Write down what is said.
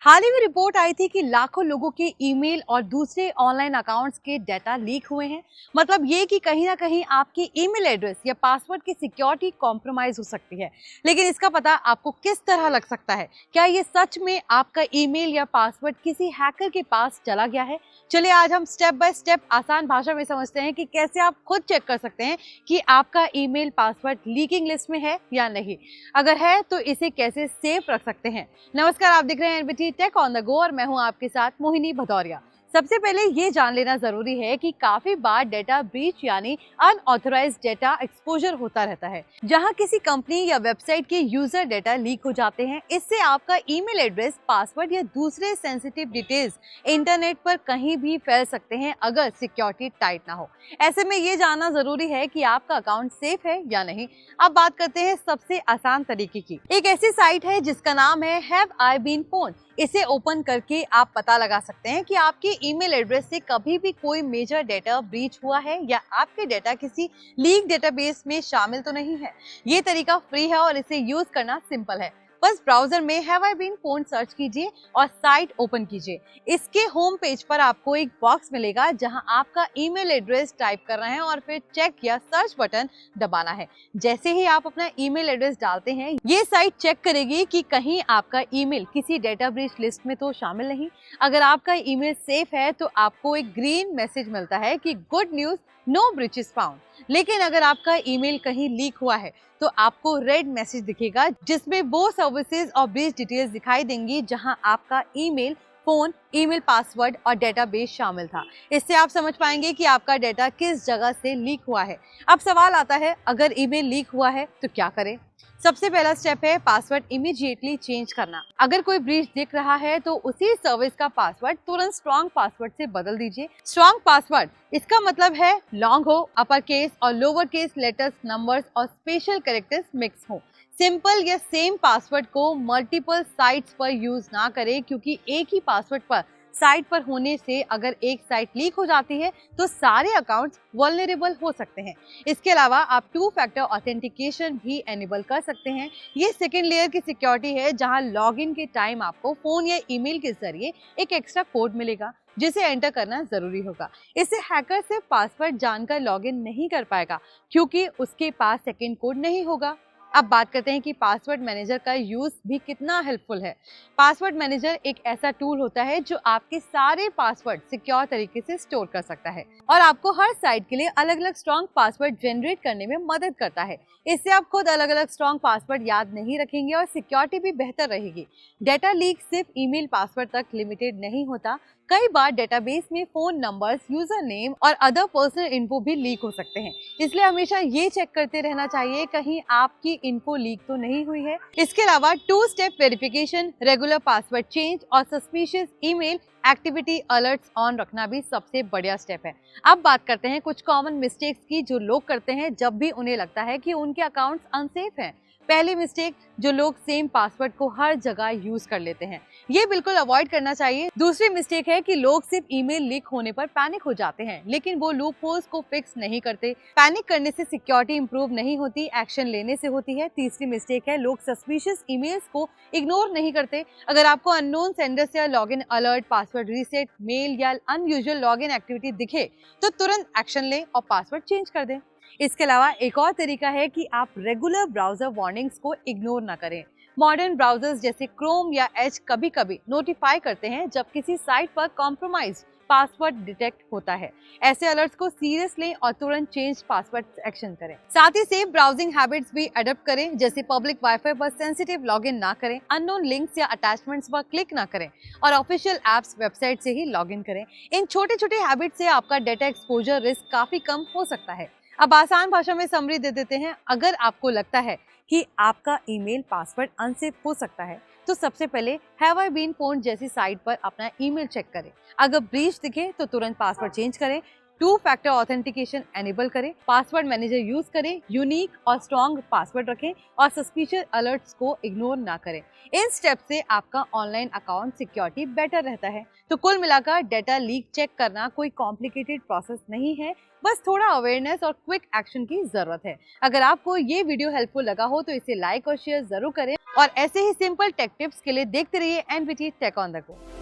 हाल ही में रिपोर्ट आई थी कि लाखों लोगों के ईमेल और दूसरे ऑनलाइन अकाउंट्स के डाटा लीक हुए हैं। मतलब ये कि कहीं ना कहीं आपकी ईमेल एड्रेस या पासवर्ड की सिक्योरिटी कॉम्प्रोमाइज हो सकती है। लेकिन इसका पता आपको किस तरह लग सकता है? क्या ये सच में आपका ईमेल या पासवर्ड किसी हैकर के पास चला गया है? चलिए आज हम स्टेप बाय स्टेप आसान भाषा में समझते हैं कि कैसे आप खुद चेक कर सकते हैं कि आपका ईमेल पासवर्ड लीकिंग लिस्ट में है या नहीं। अगर है तो इसे कैसे सेफ रख सकते हैं। नमस्कार, आप देख रहे हैं NBT tech on the go और मैं हूं आपके साथ मोहिनी भदौरिया। सबसे पहले ये जान लेना जरूरी है कि काफी बार डेटा ब्रीच यानी अनऑथराइज्ड डेटा एक्सपोजर होता रहता है, जहां किसी कंपनी या वेबसाइट के यूजर डेटा लीक हो जाते हैं। इससे आपका ईमेल एड्रेस, पासवर्ड या दूसरे सेंसिटिव डिटेल्स इंटरनेट पर कहीं भी फैल सकते हैं अगर सिक्योरिटी टाइट ना हो। ऐसे में ये जानना जरूरी है कि आपका अकाउंट सेफ है या नहीं। अब बात करते हैं सबसे आसान तरीके की। एक ऐसी साइट है जिसका नाम है हैव आई बीन फोन। इसे ओपन करके आप पता लगा सकते हैं कि आपके ईमेल एड्रेस से कभी भी कोई मेजर डेटा ब्रीच हुआ है या आपके डेटा किसी लीक डेटाबेस में शामिल तो नहीं है। ये तरीका फ्री है और इसे यूज करना सिंपल है। बस ब्राउजर में have I been pwned search कीजिए और साइट ओपन कीजिए। इसके होम पेज पर आपको एक बॉक्स मिलेगा जहां आपका ईमेल एड्रेस टाइप करना है और फिर चेक या सर्च बटन दबाना है। जैसे ही आप अपना ईमेल एड्रेस डालते हैं, ये साइट चेक करेगी कि कहीं आपका ईमेल किसी डेटा ब्रीच लिस्ट में तो शामिल नहीं। अगर आपका ईमेल सेफ है तो आपको एक ग्रीन मैसेज मिलता है कि good news, no breaches found. लेकिन अगर आपका ईमेल कहीं लीक हुआ है तो आपको रेड मैसेज दिखेगा जिसमें वो सर्विसेज और ब्रीच डिटेल्स दिखाई देंगी जहां आपका ईमेल, फोन, ईमेल पासवर्ड और डेटाबेस शामिल था। इससे आप समझ पाएंगे कि आपका डेटा किस जगह से लीक हुआ है। अब सवाल आता है, अगर ईमेल लीक हुआ है तो क्या करें? सबसे पहला स्टेप है पासवर्ड इमीडिएटली चेंज करना। अगर कोई ब्रीच दिख रहा है तो उसी सर्विस का पासवर्ड तुरंत स्ट्रॉन्ग पासवर्ड से बदल दीजिए। स्ट्रॉन्ग पासवर्ड, इसका मतलब है लॉन्ग हो, अपर केस और लोअर केस लेटर्स, नंबर्स और स्पेशल कैरेक्टर्स मिक्स हो। सिंपल या सेम पासवर्ड को मल्टीपल साइट्स पर यूज ना करें, क्योंकि एक ही पासवर्ड पर साइट पर होने से अगर एक साइट लीक हो जाती है तो सारे अकाउंट्स वल्नरेबल हो सकते हैं। इसके अलावा आप टू फैक्टर ऑथेंटिकेशन भी एनेबल कर सकते हैं। ये सेकेंड लेयर की सिक्योरिटी है जहां लॉगिन के टाइम आपको फोन या ईमेल के जरिए एक एक्स्ट्रा कोड मिलेगा जिसे एंटर करना जरूरी होगा। इससे हैकर सिर्फ पासवर्ड जानकर लॉगिन नहीं कर पाएगा, क्योंकि उसके पास सेकेंड कोड नहीं होगा। अब बात करते हैं कि पासवर्ड मैनेजर का यूज भी कितना हेल्पफुल है। पासवर्ड मैनेजर एक ऐसा टूल होता है जो आपके सारे पासवर्ड सिक्योर तरीके से स्टोर कर सकता है और आपको हर साइट के लिए अलग अलग स्ट्रॉन्ग पासवर्ड जनरेट करने में मदद करता है। इससे आप खुद अलग अलग स्ट्रॉन्ग पासवर्ड याद नहीं रखेंगे और सिक्योरिटी भी बेहतर रहेगी। डेटा लीक सिर्फ ईमेल पासवर्ड तक लिमिटेड नहीं होता। कई बार डेटाबेस में फोन नंबर्स, यूजर नेम और अदर पर्सनल इन्फो भी लीक हो सकते हैं। इसलिए हमेशा ये चेक करते रहना चाहिए कहीं आपकी इन्फो लीक तो नहीं हुई है। इसके अलावा two step verification, regular password change और suspicious email activity alerts on रखना भी सबसे बढ़िया स्टेप है। अब बात करते हैं कुछ कॉमन मिस्टेक्स की जो लोग करते हैं जब भी उन्हें लगता है कि उनके अकाउंट्स अनसेफ हैं। पहली मिस्टेक, जो लोग सेम पासवर्ड को हर जगह यूज कर लेते हैं। ये बिल्कुल अवॉइड करना चाहिए। दूसरी मिस्टेक है कि लोग सिर्फ ईमेल लीक होने पर पैनिक हो जाते हैं, लेकिन वो लूप होल्स को फिक्स नहीं करते। पैनिक करने से सिक्योरिटी इंप्रूव नहीं होती, एक्शन लेने से होती है। तीसरी मिस्टेक है, लोग सस्पिशियस ईमेल्स को इग्नोर नहीं करते। अगर आपको अननोन सेंडर से login alert, password reset mail या अनयूजुअल लॉगिन एक्टिविटी दिखे तो तुरंत एक्शन लें और पासवर्ड चेंज कर दें। इसके अलावा एक और तरीका है कि आप रेगुलर ब्राउजर वार्निंग्स को इग्नोर ना करें। मॉडर्न ब्राउजर्स जैसे क्रोम या एज कभी कभी नोटिफाई करते हैं जब किसी साइट पर कॉम्प्रोमाइज पासवर्ड डिटेक्ट होता है। ऐसे अलर्ट्स को सीरियस लें और तुरंत चेंज पासवर्ड एक्शन करें। साथ ही सेफ ब्राउजिंग हैबिट्स भी अडॉप्ट करें, जैसे पब्लिक वाईफाई पर सेंसिटिव लॉगिन ना करें, अननोन लिंक्स या अटैचमेंट्स पर क्लिक ना करें और ऑफिशियल एप्स, वेबसाइट से ही लॉगिन करें। इन छोटे छोटे हैबिट से आपका डेटा एक्सपोजर रिस्क काफी कम हो सकता है। अब आसान भाषा में समरी दे देते हैं। अगर आपको लगता है कि आपका ईमेल पासवर्ड अनसेफ हो सकता है तो सबसे पहले हैव आई बीन फोन जैसी साइट पर अपना ईमेल चेक करें। अगर ब्रीच दिखे तो तुरंत पासवर्ड चेंज करें। टू फैक्टर ऑथेंटिकेशन एनेबल करें, पासवर्ड मैनेजर यूज करें, यूनिक और स्ट्रॉन्ग पासवर्ड रखें और सस्पिशियस अलर्ट्स को इग्नोर ना करें। इन स्टेप से आपका ऑनलाइन अकाउंट सिक्योरिटी बेटर रहता है। तो कुल मिलाकर डेटा लीक चेक करना कोई कॉम्प्लिकेटेड प्रोसेस नहीं है, बस थोड़ा अवेयरनेस और क्विक एक्शन की जरूरत है। अगर आपको ये वीडियो हेल्पफुल लगा हो तो इसे लाइक और शेयर जरूर करें और ऐसे ही सिंपल टेक टिप्स के लिए देखते रहिए NBT tech on the go.